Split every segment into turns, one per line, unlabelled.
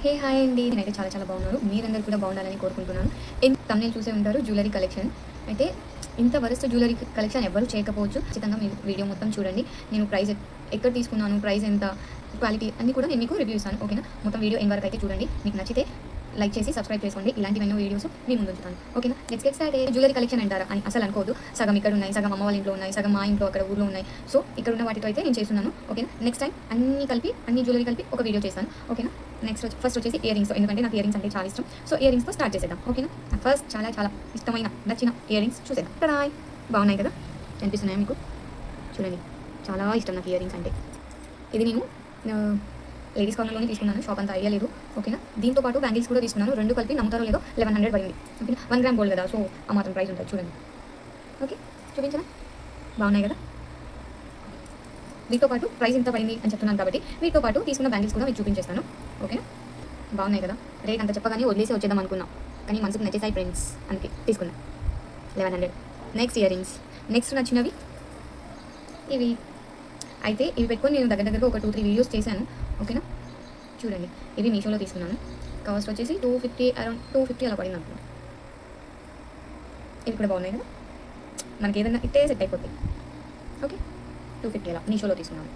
Hey hi అండి, నేనైతే చాలా చాలా బాగున్నాను. మీరందరూ కూడా బాగుండాలని కోరుకుంటున్నాను. తమ్నేల్ చూసే ఉంటారు జ్యువెలరీ కలెక్షన్. అయితే ఇంత వరస్ట్ జ్యువెలరీ కలెక్షన్ ఎవరు చేయకపోవచ్చు. ఖచ్చితంగా మీరు వీడియో మొత్తం చూడండి. నేను ప్రైస్ ఎక్కడ తీసుకున్నాను, ప్రైస్ ఎంత, క్వాలిటీ అన్నీ కూడా నేను మీకు రివ్యూ ఇస్తాను. ఓకేనా? మొత్తం వీడియో ఎండ్ వరకు అయితే చూడండి. మీకు నచ్చితే లైక్ చేసి సబ్స్క్రైబ్ చేసుకోండి. ఇలాంటి ఎన్నో వీడియోస్ మీ ముందు ఉంచుతాను. ఓకేనా? Let's get start. Jewellery collection అంటారా అని అసలు అనుకోదు. సగం ఇక్కడ ఉన్నాయి, సగం అమ్మ వాళ్ళ ఇంట్లో ఉన్నాయి, సగం మా ఇంట్లో అక్కడ ఊర్లో ఉన్నాయి. సో ఇక్కడ ఉన్న వాటితో అయితే నేను చేస్తున్నాను. ఓకేనా? నెక్స్ట్ టైం అన్ని జ్యువెలరీ కలిపి ఒక వీడియో చేస్తాను. ఓకేనా? ఫస్ట్ వచ్చేసి ఇయర్ రింగ్స్, ఎందుకంటే నాకు ఇయర్ రింగ్స్ అంటే చాలా ఇష్టం. సో ఇయర్ రింగ్స్తో స్టార్ట్ చేసేద్దాం. ఓకేనా? నాకు ఫస్ట్ చాలా చాలా ఇష్టమైన నచ్చిన ఇయర్ రింగ్స్ చూసేద్దాం. కదా బాగున్నాయి కదా, కనిపిస్తున్నాయా మీకు? చూడండి, చాలా ఇష్టం నాకు ఇయర్ రింగ్స్ అంటే. ఇది నేను లేడీస్ కార్నర్లోనే తీసుకున్నాను, షాప్ అంతా ఐడియా లేదు. ఓకేనా? దీంతో పాటు బ్యాంగిల్స్ కూడా తీసుకున్నాను. రెండు కలిపి నమ్ముతారో లేదో 1100 పడింది. ఓకేనా? 1 గ్రామ్ గోల్డ్ కదా, సో ఆ మాత్రం ప్రైస్ ఉంటుంది. చూడండి. ఓకే, చూపించనా? బాగున్నాయి కదా. వీటితో పాటు ప్రైస్ ఎంత పడింది అని చెప్తున్నాను కాబట్టి వీటితో పాటు తీసుకున్న బ్యాంగిల్స్ కూడా మీకు చూపించేస్తాను. ఓకేనా? బాగున్నాయి కదా. రేట్ అంత చెప్పగానే వదిలేసి వచ్చేద్దాం అనుకున్నాం, కానీ మనసుకు నచ్చేసాయి ఫ్రెండ్స్, అందుకే తీసుకున్నా. 1100. Next ear rings. నెక్స్ట్ నచ్చినవి ఇవి. అయితే ఇవి పెట్టుకొని నేను దగ్గర ఒక 2-3 వీడియోస్ చేశాను. ఓకేనా? చూడండి, ఇవి మీషోలో తీసుకున్నాను. కాస్ట్ వచ్చేసి 250, అరౌండ్ 250 అలా పడింది అనుకుంటా. ఇవి కూడా బాగున్నాయి కదా, మనకి ఏదైనా ఇట్టే సెట్ అయిపోతాయి. ఓకే, 250 అలా మీషోలో తీసుకున్నాను.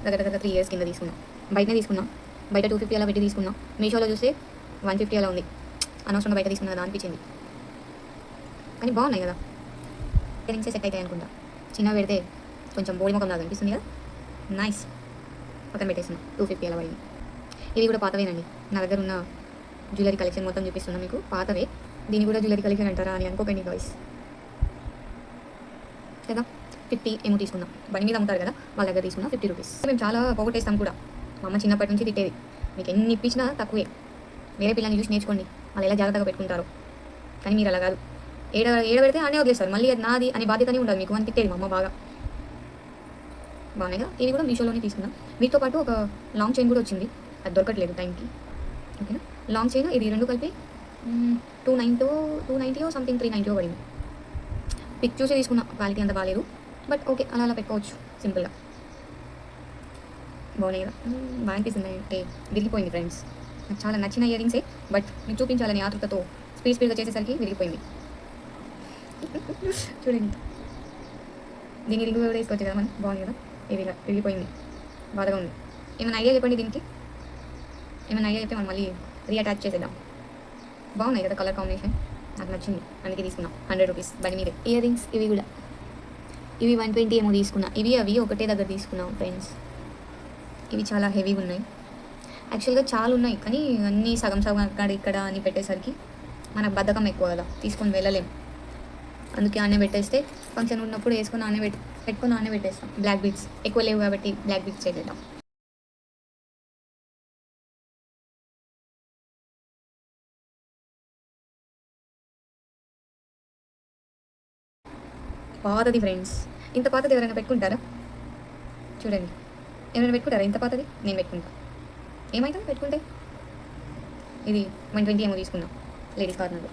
దగ్గర 3 ఇయర్స్ కింద తీసుకున్నాం. బయటనే తీసుకున్నాం, బయట 250 అలా పెట్టి తీసుకున్నాం. మీషోలో చూస్తే 150 అలా ఉంది. అనవసరంగా బయట తీసుకున్నా కదా అనిపించింది, కానీ బాగున్నాయి కదా. రింగ్సే సెట్ అవుతాయి అనుకుంటా. చిన్న పెడితే కొంచెం బోడి ముఖం లాగా అనిపిస్తుంది కదా. నైస్. పక్కన పెట్టేస్తున్నాం. 250 అలా పడింది. ఇవి కూడా పాతవేనండి. నా దగ్గర ఉన్న జ్యువెలరీ కలెక్షన్ మొత్తం చూపిస్తున్నాను మీకు, పాతవే. దీన్ని కూడా జ్యువెలరీ కలెక్షన్ అంటారా అని అనుకోకండి గాయ్స్. కదా 50 ఏమో తీసుకున్నాం. బండి మీద అమ్ముతారు కదా, వాళ్ళ దగ్గర తీసుకున్నాం 50 రూపీస్. మేము చాలా పోగొట్టేస్తాం కూడా. మా అమ్మ చిన్నప్పటి నుంచి తిట్టేది, మీకు ఎన్ని ఇప్పించినా తక్కువే, వేరే పిల్లల్ని చూసి నేర్చుకోండి, వాళ్ళు ఎలా జాగ్రత్తగా పెట్టుకుంటారు. కానీ మీరు అలా కాదు, ఏడ పెడితే ఆనే వదిలేస్తారు, మళ్ళీ అది నాది అని బాధ్యతనే ఉండదు మీకు అని తిట్టేది మా అమ్మ బాగా. బాగున్నాయి కదా. ఇవి కూడా మీషోలోనే తీసుకున్నాం. వీటితో పాటు ఒక లాంగ్ చైన్ కూడా వచ్చింది, అది దొరకట్లేదు టైంకి. ఓకేనా? లాంగ్ చైన్ ఇది రెండు కలిపి 290 సంథింగ్ 390 పడింది. పిక్ చూసి తీసుకున్నా, క్వాలిటీ అంత బాగాలేదు, బట్ ఓకే, అలా పెట్టుకోవచ్చు సింపుల్గా. బాగున్నాయి కదా, బాగా అనిపిస్తుంది. అంటే విరిగిపోయింది ఫ్రెండ్స్. నాకు చాలా నచ్చిన ఇయర్ రింగ్సే, బట్ మీకు చూపించాలని ఆతృతతో స్పీడ్గా చేసేసరికి విరిగిపోయింది. చూడండి, దీన్ని రింగు కూడా వేసుకోవచ్చు కదా మనం. బాగుంది కదా. ఇది విరిగిపోయింది, బాధగా ఉంది. ఏమైనా ఐడియా చెప్పండి దీనికి, ఏమైనా ఐడియా చెప్తే మనం మళ్ళీ రీఅటాచ్ చేసేద్దాం. బాగున్నాయి కదా, కలర్ కాంబినేషన్ నాకు నచ్చింది, అందుకే తీసుకున్నాం. 100 రూపీస్ బండి మీదే. ఇయర్ రింగ్స్ ఇవి కూడా, ఇవి 120 ఏమో తీసుకున్నా. అవి ఒకటే దగ్గర తీసుకున్నాం ఫ్రెండ్స్. ఇవి చాలా హెవీగా ఉన్నాయి. యాక్చువల్గా చాలా ఉన్నాయి, కానీ అన్నీ సగం అక్కడ ఇక్కడ అని పెట్టేసరికి మనకు బద్ధకం ఎక్కువ కదా, తీసుకొని వెళ్ళలేము. అందుకే ఆనే పెట్టేస్తే ఫంక్షన్ ఉన్నప్పుడు వేసుకొని పెట్టుకొని ఆనే పెట్టేస్తాం. బ్లాక్ బీడ్స్ ఎక్కువ లేవు కాబట్టి బ్లాక్ బీడ్స్ చేసేద్దాం. పాతది ఫ్రెండ్స్, ఇంత పాతది ఎవరైనా పెట్టుకుంటారా? చూడండి, ఎవరైనా పెట్టుకుంటారా ఇంత పాతది? నేను పెట్టుకుంటా. ఏమైతుంది పెట్టుకుంటే? ఇది 120 ఏమో తీసుకున్నాం లేడీస్ కార్నర్లో.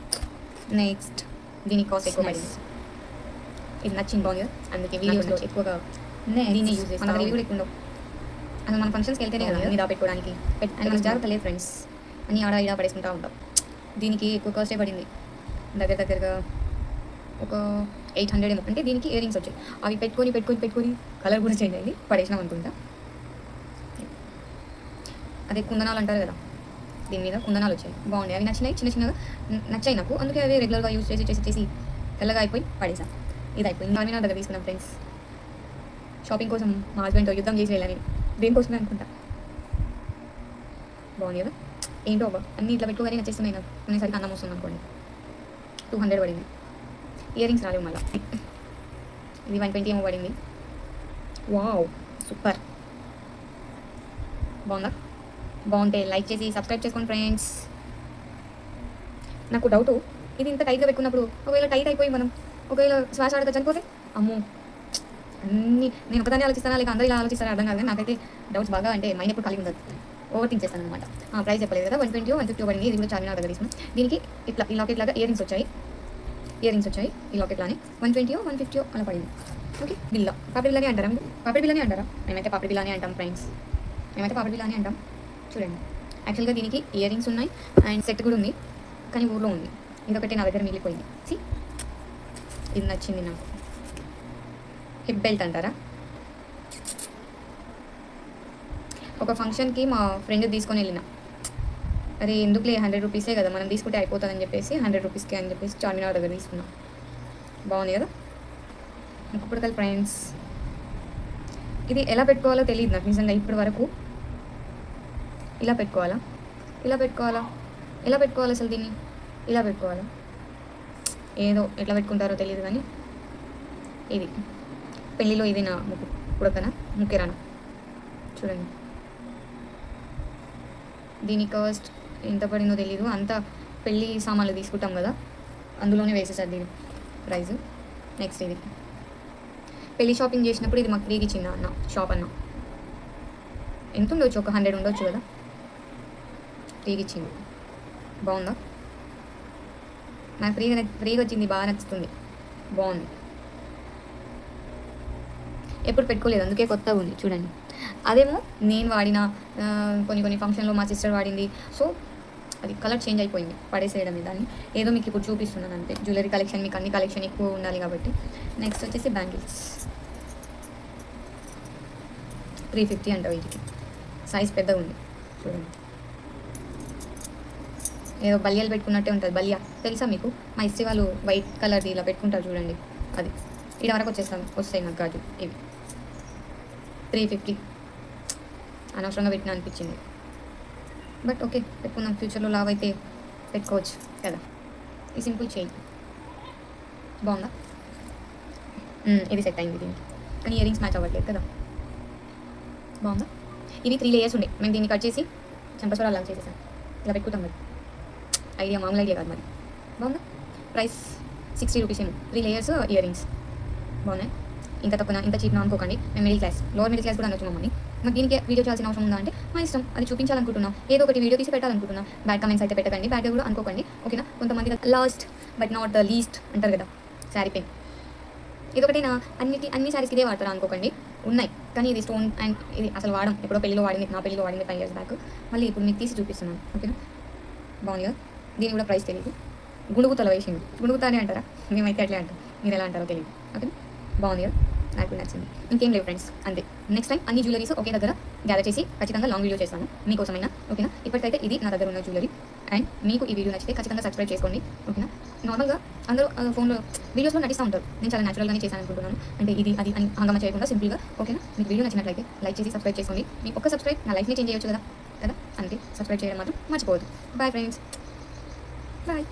నెక్స్ట్ దీనికి కాస్ట్ ఎక్కువ పడింది. ఇది నచ్చింది, బాగుంది, అందుకే వీడియోస్లో ఎక్కువగా దీన్ని యూజ్ చేస్తాం. మన కూడా ఎక్కువ ఉండవు, అసలు మన ఫంక్షన్స్కి వెళ్తేనే కదా మీద పెట్టుకోవడానికి. అండ్ మనకు జాగ్రత్త లేదు ఫ్రెండ్స్, అన్నీ ఆడ పడేసుకుంటూ ఉంటాం. దీనికి ఎక్కువ కాస్టే పడింది, దగ్గరగా ఒక 800 ఏమో. అంటే దీనికి ఇయర్ రింగ్స్ వచ్చాయి, అవి పెట్టుకొని కలర్ కూడా చేంజ్ అయ్యింది, పడేసినాం అనుకుంటా. అదే కుందనాలు అంటారు కదా, దీని మీద కుందనాలు వచ్చాయి, బాగుండే. అవి నచ్చినాయి, చిన్నగా నచ్చాయి నాకు, అందుకే అవి రెగ్యులర్గా యూజ్ చేసి తెల్లగా అయిపోయి పడేసాం. ఇది అయిపోయింది. నా దగ్గర తీసుకున్నాం ఫ్రెండ్స్. షాపింగ్ కోసం మా హస్బెండ్తో యుద్ధం చేసి వెళ్ళాను, దేనికోసమే అనుకుంటా. బాగుంది కదా. ఏంటో అబ్బా, అన్ని ఇట్లా పెట్టుకోగానే నచ్చేస్తున్నాయి నాకు. కొనేసరికి అన్నం వస్తుంది అనుకోండి. 200 పడింది. ఇయర్ రింగ్స్ రాలేవు మళ్ళీ. ఇది 120 ఏమో పడింది. Wow, super. బాగుందా? బాగుంటే లైక్ చేసి సబ్స్క్రైబ్ చేసుకోండి ఫ్రెండ్స్. నాకు డౌటు, ఇది ఇంత టైట్గా పెట్టుకున్నప్పుడు ఒకవేళ టైట్ అయిపోయి మనం ఒకవేళ శ్వాస ఆడక చనిపోతే, అమ్మో, అన్నీ నేను ఒకదాన్ని ఆలోచిస్తానా లేక అందరూ ఇలా ఆలోచిస్తారా అర్థం కాదు. నాకైతే డౌట్స్ బాగా, అంటే మైండ్ ఎప్పుడు కలిగి ఉండదు, ఓవర్ థింక్ చేస్తాను అనమాట. ప్రైస్ చెప్పలేదు కదా, 120 150 పడింది. ఇది కూడా చార్మినార్ దగ్గర తీసుకున్నాం. దీనికి ఇట్లా ఈ లాకెట్ లాగా ఇయర్ రింగ్స్ వచ్చాయి, ఈ లాకెట్ లానే 120 150 అలా పడింది. ఓకే. పాపిడి బిల్లాని అంటారా? మేమైతే పాపిడి బిల్లాని అంటాం ఫ్రెండ్స్, మేమైతే పాపిడి బిల్లాని అంటాం. చూడండి. యాక్చువల్గా దీనికి ఇయర్ రింగ్స్ ఉన్నాయి అండ్ సెట్ కూడా ఉంది, కానీ ఊర్లో ఉంది. ఇదొకటి నా దగ్గర మిగిలిపోయింది. సి, ఇది నచ్చింది నాకు. హిప్ బెల్ట్ అంటారా. ఒక ఫంక్షన్కి మా ఫ్రెండ్ తీసుకొని వెళ్ళిన, అరే ఎందుకులే 100 రూపీసే కదా మనం తీసుకుంటే అయిపోతుందని చెప్పేసి 100 రూపీస్కి అని చెప్పేసి చార్మినార్ దగ్గర తీసుకున్నాం. బాగుంది కదా ముక్కు పుడకలు ఫ్రెండ్స్. ఇది ఎలా పెట్టుకోవాలో తెలియదు నాకు నిజంగా ఇప్పటి వరకు. ఇలా పెట్టుకోవాలా, ఇలా పెట్టుకోవాలా, ఎలా పెట్టుకోవాలి అసలు దీన్ని? ఇలా పెట్టుకోవాలా, ఏదో ఎట్లా పెట్టుకుంటారో తెలియదు. కానీ ఇది పెళ్ళిలో ఇది నా ముక్కు పుడకన ముక్కెరానా. చూడండి దీని కాస్ట్ ఎంత పడిందో తెలీదు. అంతా పెళ్ళి సామాన్లు తీసుకుంటాం కదా, అందులోనే వేసేసారు దీని ప్రైస్. నెక్స్ట్ ఇది పెళ్ళి షాపింగ్ చేసినప్పుడు ఇది మాకు ఫ్రీగా ఇచ్చింది అన్న, షాప్ అన్న. ఎంత ఉండొచ్చు, ఒక 100 ఉండొచ్చు కదా, ఫ్రీగా ఇచ్చింది. బాగుందా? నాకు ఫ్రీగా వచ్చింది, బాగా నచ్చుతుంది, బాగుంది. ఎప్పుడు పెట్టుకోలేదు అందుకే కొత్తగా ఉంది. చూడండి అదేమో నేను వాడిన కొన్ని ఫంక్షన్లో మా సిస్టర్ వాడింది, సో అది కలర్ చేంజ్ అయిపోయింది, పడేసేయడమే దాన్ని. ఏదో మీకు ఇప్పుడు చూపిస్తున్నాను అంతే. జ్యువెలరీ కలెక్షన్ మీకు అన్ని కలెక్షన్ ఎక్కువ ఉండాలి కాబట్టి. నెక్స్ట్ వచ్చేసి బ్యాంగిల్స్ 350 అంట వీటికి. సైజ్ పెద్దగా ఉంది చూడండి. ఏదో బల్యాలు పెట్టుకున్నట్టే ఉంటుంది. బల్యా తెలుసా మీకు? మా ఇస్త్రీ వాళ్ళు వైట్ కలర్ది ఇలా పెట్టుకుంటారు చూడండి, అది ఇక్కడ వరకు వస్తాయి నాకు గాజు. ఇవి 350 అనవసరంగా పెట్టిన అనిపించింది, బట్ ఓకే పెట్టుకుందాం. ఫ్యూచర్లో లావ్ అయితే పెట్టుకోవచ్చు కదా. ఈ సింపుల్ చైన్ బాగుందా? ఇది సెట్ అయింది దీనికి, కానీ ఇయర్ రింగ్స్ మ్యాచ్ అవ్వట్లేదు కదా. బాగుందా? ఇవి 3 లేయర్స్ ఉండే, మేము దీన్ని కట్ చేసి చంపస్వరాలు లాగా చేసేసాం. ఇలా పెట్టుకుంటాం మరి, ఐడియా మామూలు ఐడియా కాదు మరి. బాగుందా? ప్రైస్ 60 రూపీస్ ఏమో. 3 లేయర్స్ ఇయర్ రింగ్స్ బాగున్నాయి. ఇంత తక్కువ ఇంత చీప్ అనుకోకండి. మేము middle class, lower middle class కూడా అనొచ్చు మమ్మల్ని. మరి దీనికి వీడియో చేయాల్సిన అవసరం ఉందా అంటే మా ఇష్టం, అది చూపించాలనుకుంటున్నాం. ఏదో ఒకటి వీడియో తీసి పెట్టాలనుకుంటున్నాం. బ్యాడ్ కమెంట్స్ అయితే పెట్టకండి, బ్యాడ్గా కూడా అనుకోకండి, ఓకేనా? కొంతమంది last but not the least అంటారు కదా, శారీ పెన్. ఇదొకటి అన్ని శారీస్కి ఇదే వాడతారా అనుకోకండి, ఉన్నాయి. కానీ ఇది స్టోన్ అండ్ ఇది అసలు వాడడం, ఎప్పుడో పెళ్ళిలో వాడింది, నా పెళ్ళిలో వాడింది 5 years బ్యాక్. మళ్ళీ ఇప్పుడు మీకు తీసి చూపిస్తున్నాను, ఓకేనా? బాగుంది కదా. దీని కూడా ప్రైస్ తెలియదు. గుండుగుతల వేసింది, గుండుగుతానే అంటారా? మేమైతే అట్లే అంటాం, మీరు ఎలా అంటారో తెలియదు, ఓకేనా? బాగుంది కదా, నాకు నచ్చింది. ఇంకేం లేవు ఫ్రెండ్స్, అంతే. నెక్స్ట్ టైం అన్ని జ్యువెలరీస్ ఒకే దగ్గర గ్యాదర్ చేసి ఖచ్చితంగా లాంగ్ వీడియో చేస్తాను మీకోసమైనా, ఓకేనా? ఇప్పటికైతే ఇది నా దగ్గర ఉన్న జ్యువెలరీ. అండ్ మీకు ఈ వీడియో నచ్చితే ఖచ్చితంగా సబ్స్క్రైబ్ చేసుకోండి, ఓకేనా? నార్మల్గా అందరూ ఫోన్లో వీడియోస్లో నటిస్తూ ఉంటారు, నేను చాలా న్యాచురల్గానే చేశాను అనుకుంటున్నాను. అంటే ఇది అది అని హంగమా చేయకుండా సింపుల్గా, ఓకేనా? మీకు వీడియో నచ్చినట్లయితే లైక్ చేసి సబ్స్క్రైబ్ చేసుకోండి. మీకు ఒక్క సబ్స్క్రైబ్ నా లైఫ్ని చేంజ్ చేయొచ్చు కదా, అంతే. సబ్స్క్రైబ్ చేయడం మాత్రం మర్చిపోవద్దు. Bye friends, bye.